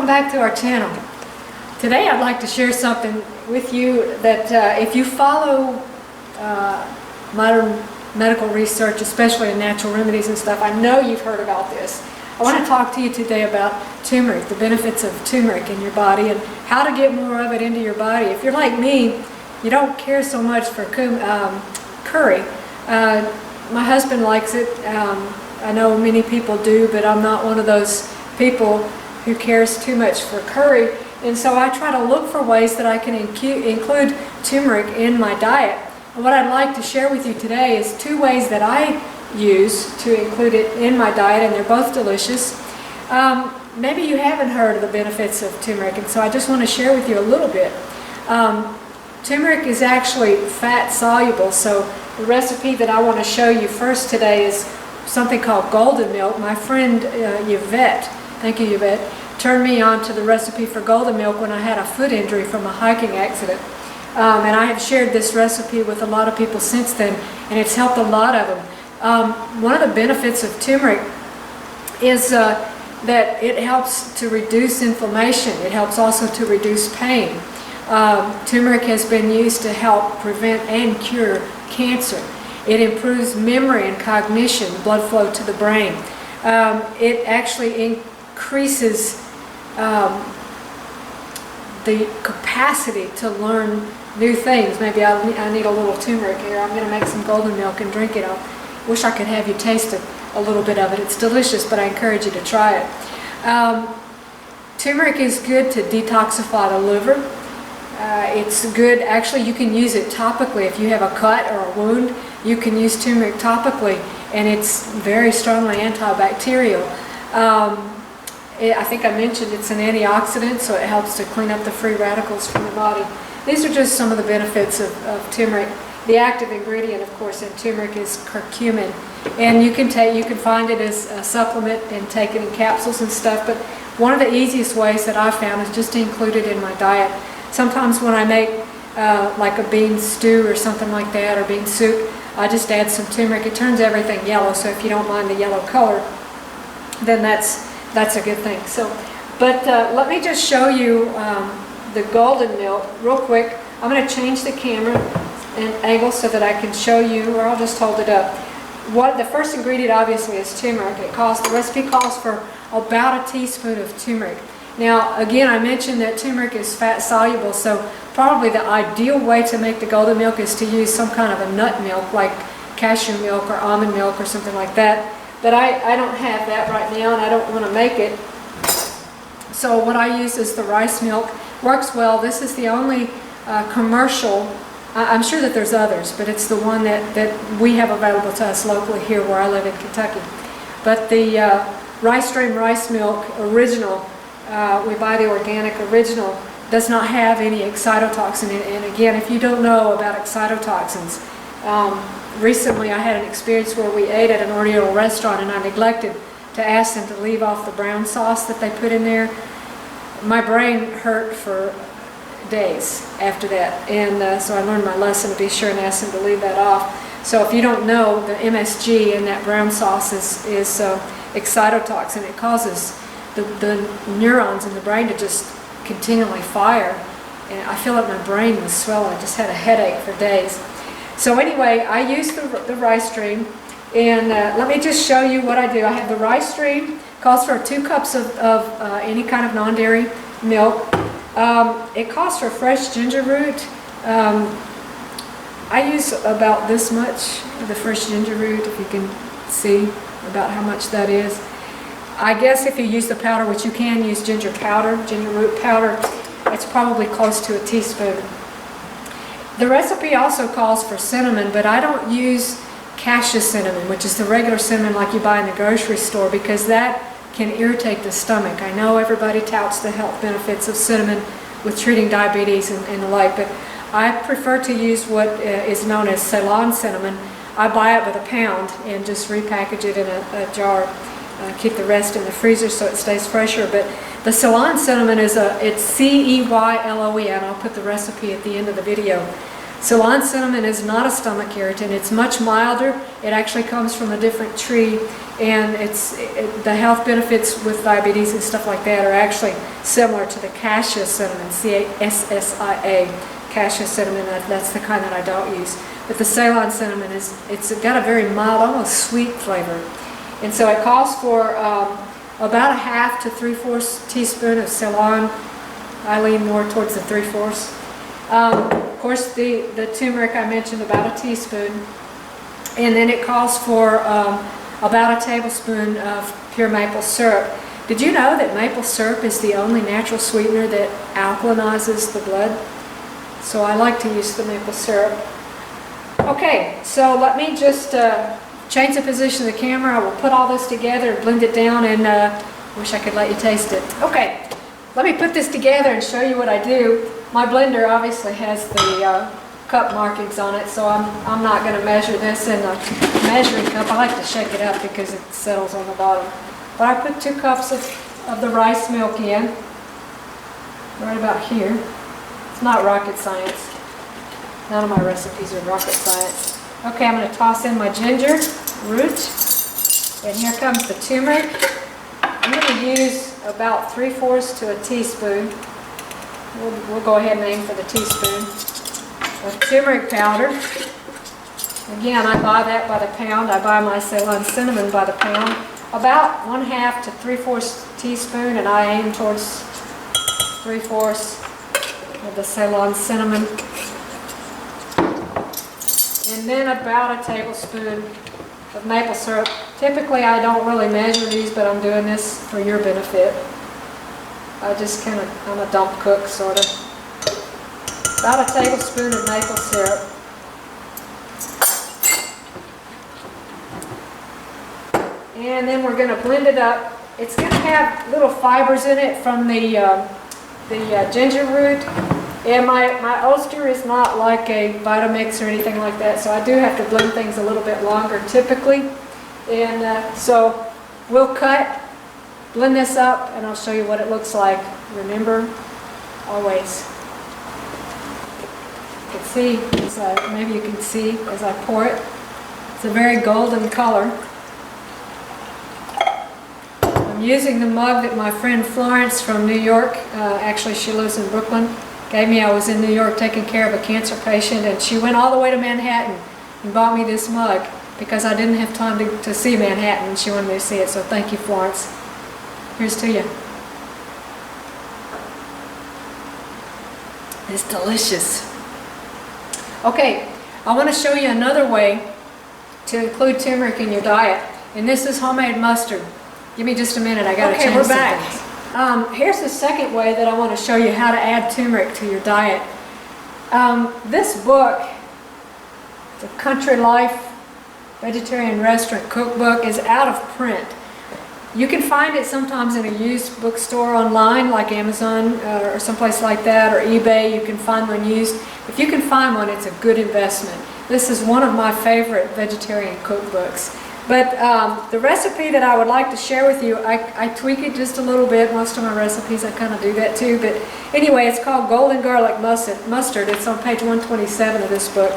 Welcome back to our channel. Today I'd like to share something with you that if you follow modern medical research, especially in natural remedies and stuff, I know you've heard about this. I want to talk to you today about turmeric, the benefits of turmeric in your body and how to get more of it into your body. If you're like me, you don't care so much for curry. My husband likes it. I know many people do, but I'm not one of those people who cares too much for curry. And so I try to look for ways that I can include turmeric in my diet. And what I'd like to share with you today is 2 ways that I use to include it in my diet, and they're both delicious. Maybe you haven't heard of the benefits of turmeric, and so I just want to share with you a little bit. Turmeric is actually fat soluble, so the recipe that I want to show you first today is something called golden milk. My friend Yvette, thank you Yvette, turned me on to the recipe for golden milk when I had a foot injury from a hiking accident. And I have shared this recipe with a lot of people since then, and it's helped a lot of them. One of the benefits of turmeric is that it helps to reduce inflammation. It helps also to reduce pain. Turmeric has been used to help prevent and cure cancer. It improves memory and cognition, blood flow to the brain. It actually increases the capacity to learn new things. Maybe I need a little turmeric here. I'm going to make some golden milk and drink it. I wish I could have you taste a little bit of it. It's delicious, but I encourage you to try it. Turmeric is good to detoxify the liver. It's good, actually you can use it topically. If you have a cut or a wound, you can use turmeric topically, and it's very strongly antibacterial. I think I mentioned it's an antioxidant, so it helps to clean up the free radicals from the body. These are just some of the benefits of turmeric. The active ingredient, of course, in turmeric is curcumin, and you can find it as a supplement and take it in capsules and stuff. But one of the easiest ways that I've found is just to include it in my diet. Sometimes when I make like a bean stew or something like that, or bean soup, I just add some turmeric. It turns everything yellow, so if you don't mind the yellow color, then that's a good thing. So, but let me just show you the golden milk real quick. I'm going to change the camera and angle so that I can show you, or I'll just hold it up. The first ingredient obviously is turmeric. The recipe calls for about a teaspoon of turmeric. Now again, I mentioned that turmeric is fat soluble, so probably the ideal way to make the golden milk is to use some kind of a nut milk like cashew milk or almond milk or something like that. But I don't have that right now, and I don't want to make it. So what I use is the rice milk. Works well. This is the only commercial. I'm sure that there's others, but it's the one that we have available to us locally here where I live in Kentucky. But the rice stream rice milk original, we buy the organic original, does not have any excitotoxin in it. And again, if you don't know about excitotoxins, recently I had an experience where we ate at an Oriental restaurant and I neglected to ask them to leave off the brown sauce that they put in there. My brain hurt for days after that, and so I learned my lesson to be sure and ask them to leave that off. So if you don't know, the MSG in that brown sauce is excitotoxin. It causes the neurons in the brain to just continually fire, and I feel like my brain was swelling. I just had a headache for days. So anyway, I use the rice stream, and let me just show you what I do. I have the rice stream. Calls for 2 cups of any kind of non-dairy milk. It calls for fresh ginger root. I use about this much of the fresh ginger root, if you can see about how much that is. I guess if you use the powder, which you can use ginger powder, ginger root powder, it's probably close to a teaspoon. The recipe also calls for cinnamon, but I don't use cashew cinnamon, which is the regular cinnamon like you buy in the grocery store, because that can irritate the stomach. I know everybody touts the health benefits of cinnamon with treating diabetes and the like, but I prefer to use what is known as Ceylon cinnamon. I buy it by the pound and just repackage it in a jar. Keep the rest in the freezer so it stays fresher. But the Ceylon cinnamon it's C-E-Y-L-O-E, and I'll put the recipe at the end of the video. Ceylon cinnamon is not a stomach irritant. It's much milder. It actually comes from a different tree, and the health benefits with diabetes and stuff like that are actually similar to the cassia cinnamon, C-A-S-S-I-A, cassia cinnamon. That's the kind that I don't use. But the Ceylon cinnamon it's got a very mild, almost sweet flavor. And so it calls for about a half to 3/4 teaspoon of Ceylon. I lean more towards the 3/4. Of course, the turmeric I mentioned, about a teaspoon. And then it calls for about a tablespoon of pure maple syrup. Did you know that maple syrup is the only natural sweetener that alkalinizes the blood? So I like to use the maple syrup. Okay, so let me just change the position of the camera. I will put all this together and blend it down, and wish I could let you taste it. Okay, let me put this together and show you what I do. My blender obviously has the cup markings on it, so I'm not going to measure this in a measuring cup. I like to shake it up because it settles on the bottom. But I put 2 cups of the rice milk in, right about here. It's not rocket science. None of my recipes are rocket science. Okay, I'm going to toss in my ginger root, and here comes the turmeric. I'm going to use about 3/4 to a teaspoon. We'll go ahead and aim for the teaspoon of turmeric powder. Again, I buy that by the pound. I buy my Ceylon cinnamon by the pound. About 1/2 to 3/4 teaspoon, and I aim towards 3/4 of the Ceylon cinnamon. And then about a tablespoon of maple syrup. Typically, I don't really measure these, but I'm doing this for your benefit. I'm a dump cook, sort of. About a tablespoon of maple syrup. And then we're going to blend it up. It's going to have little fibers in it from the ginger root. And my Ulster is not like a Vitamix or anything like that, so I do have to blend things a little bit longer typically. And so we'll blend this up, and I'll show you what it looks like. Remember, always. You can see, maybe you can see as I pour it, it's a very golden color. I'm using the mug that my friend Florence from New York, actually she lives in Brooklyn, gave me. I was in New York taking care of a cancer patient, and she went all the way to Manhattan and bought me this mug because I didn't have time to see Manhattan, and she wanted me to see it, so thank you, Florence. Here's to you. It's delicious. Okay, I want to show you another way to include turmeric in your diet, and this is homemade mustard. Give me just a minute, I got to change some things. Here's the second way that I want to show you how to add turmeric to your diet. This book, the Country Life Vegetarian Restaurant Cookbook, is out of print. You can find it sometimes in a used bookstore online, like Amazon or someplace like that, or eBay. You can find one used. If you can find one, it's a good investment. This is one of my favorite vegetarian cookbooks. But the recipe that I would like to share with you, I tweak it just a little bit. Most of my recipes, I kind of do that too. But anyway, it's called Golden Garlic Mustard. It's on page 127 of this book.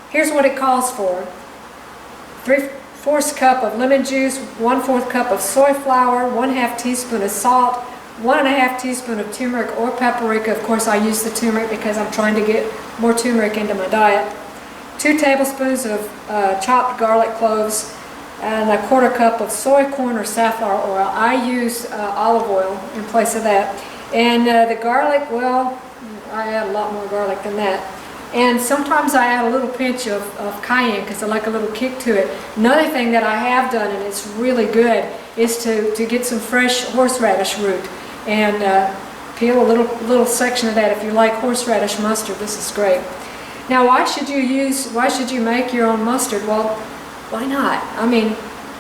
Here's what it calls for. 3/4 cup of lemon juice, 1/4 cup of soy flour, 1/2 teaspoon of salt, 1.5 teaspoon of turmeric or paprika. Of course, I use the turmeric because I'm trying to get more turmeric into my diet. 2 tablespoons of chopped garlic cloves, and 1/4 cup of soy, corn, or safflower oil. I use olive oil in place of that. And the garlic, well, I add a lot more garlic than that. And sometimes I add a little pinch of cayenne because I like a little kick to it. Another thing that I have done, and it's really good, is to get some fresh horseradish root and peel a little section of that. If you like horseradish mustard, this is great. Now, why should you make your own mustard? Well, why not? I mean,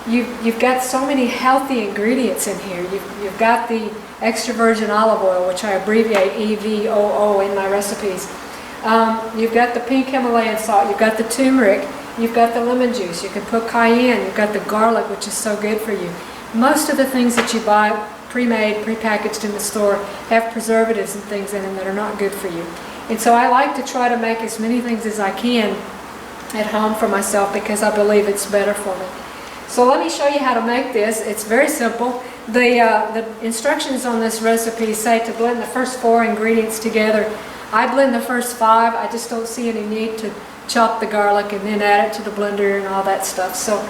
you've got so many healthy ingredients in here. You've got the extra virgin olive oil, which I abbreviate EVOO in my recipes. You've got the pink Himalayan salt, you've got the turmeric, you've got the lemon juice, you can put cayenne, you've got the garlic, which is so good for you. Most of the things that you buy pre-made, pre-packaged in the store have preservatives and things in them that are not good for you. And so I like to try to make as many things as I can at home for myself because I believe it's better for me. So let me show you how to make this. It's very simple. The instructions on this recipe say to blend the first 4 ingredients together. I blend the first 5. I just don't see any need to chop the garlic and then add it to the blender and all that stuff. So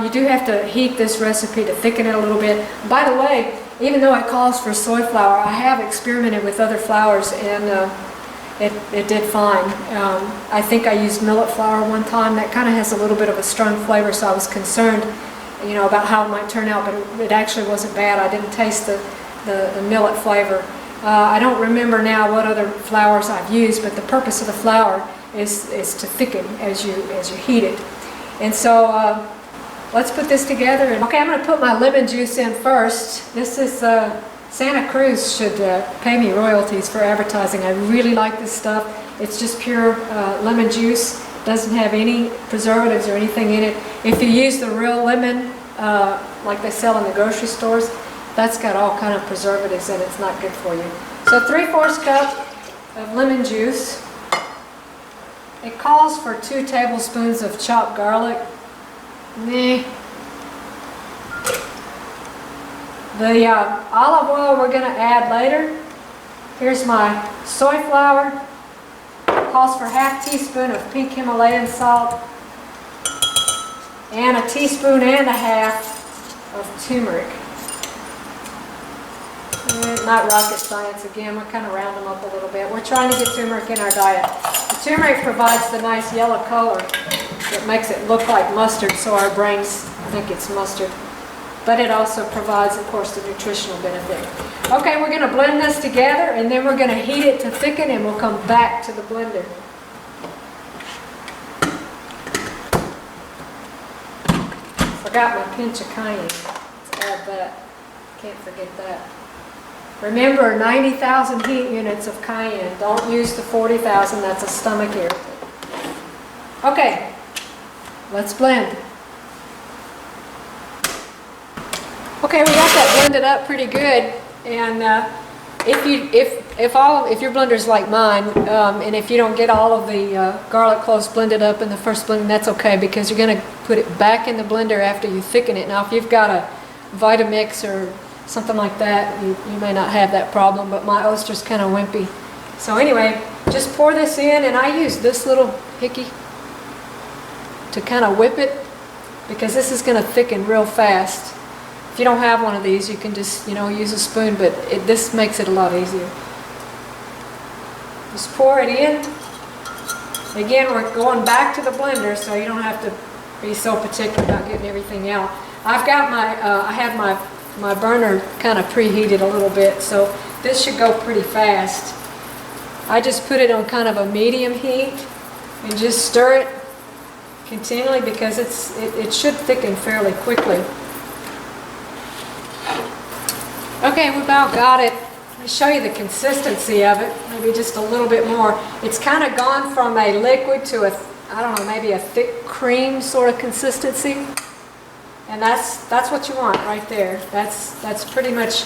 you do have to heat this recipe to thicken it a little bit. By the way, even though it calls for soy flour, I have experimented with other flours and it did fine. I think I used millet flour one time. That kind of has a little bit of a strong flavor, so I was concerned, you know, about how it might turn out, but it actually wasn't bad. I didn't taste the millet flavor. I don't remember now what other flours I've used, but the purpose of the flour is to thicken as you heat it. And so let's put this together. Okay, I'm going to put my lemon juice in first. This is Santa Cruz should pay me royalties for advertising. I really like this stuff. It's just pure lemon juice. Doesn't have any preservatives or anything in it. If you use the real lemon, like they sell in the grocery stores, that's got all kind of preservatives in it. It's not good for you. So 3/4 cup of lemon juice. It calls for 2 tablespoons of chopped garlic. Meh. The olive oil we're going to add later. Here's my soy flour. Calls for 1/2 teaspoon of pink Himalayan salt and 1.5 teaspoons of turmeric. Not rocket science again, we're kind of round them up a little bit. We're trying to get turmeric in our diet. The turmeric provides the nice yellow color that makes it look like mustard, so our brains think it's mustard. But it also provides, of course, the nutritional benefit. Okay, we're going to blend this together and then we're going to heat it to thicken and we'll come back to the blender. Forgot my pinch of cayenne. Let's add that. Can't forget that. Remember, 90,000 heat units of cayenne. Don't use the 40,000, that's a stomach irritant. Okay, let's blend. Okay, we got that blended up pretty good, and if your blender's like mine, and if you don't get all of the garlic cloves blended up in the first blending, that's okay because you're going to put it back in the blender after you thicken it. Now, if you've got a Vitamix or something like that, you may not have that problem, but my oyster's kind of wimpy. So anyway, just pour this in, and I use this little hickey to kind of whip it because this is going to thicken real fast. If you don't have one of these, you can just, use a spoon, but this makes it a lot easier. Just pour it in. Again, we're going back to the blender, so you don't have to be so particular about getting everything out. I've got I have my burner kind of preheated a little bit, so this should go pretty fast. I just put it on kind of a medium heat and just stir it continually because it should thicken fairly quickly. Okay, we about got it. Let me show you the consistency of it, maybe just a little bit more. It's kind of gone from a liquid to maybe a thick cream sort of consistency. And that's what you want right there. That's pretty much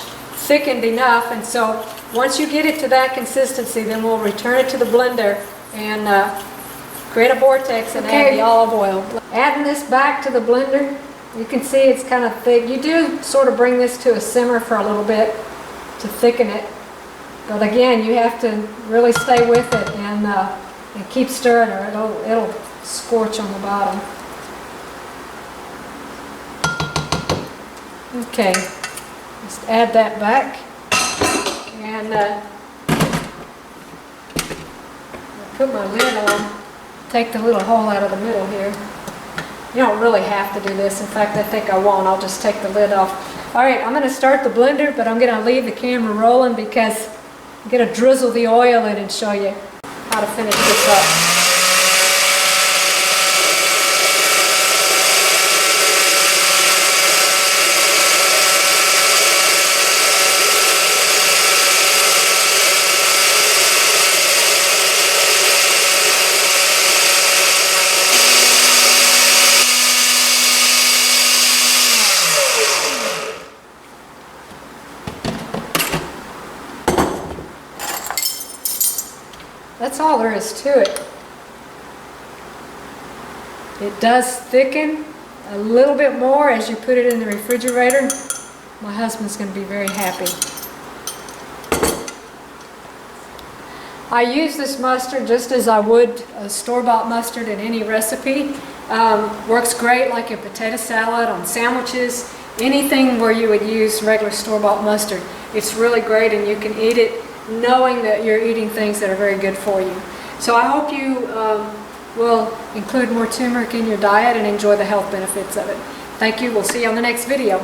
thickened enough. And so once you get it to that consistency, then we'll return it to the blender and create a vortex and add the olive oil. Adding this back to the blender, you can see it's kind of thick. You do sort of bring this to a simmer for a little bit to thicken it. But again, you have to really stay with it and keep stirring or it'll scorch on the bottom. Okay, just add that back and put my lid on. Take the little hole out of the middle here. You don't really have to do this. In fact, I think I won't. I'll just take the lid off. All right, I'm going to start the blender, but I'm going to leave the camera rolling because I'm going to drizzle the oil in and show you how to finish this up. That's all there is to it. It does thicken a little bit more as you put it in the refrigerator. My husband's going to be very happy. I use this mustard just as I would a store-bought mustard in any recipe. Works great like in potato salad, on sandwiches, anything where you would use regular store-bought mustard. It's really great, and you can eat it knowing that you're eating things that are very good for you. So I hope you will include more turmeric in your diet and enjoy the health benefits of it. Thank you. We'll see you on the next video.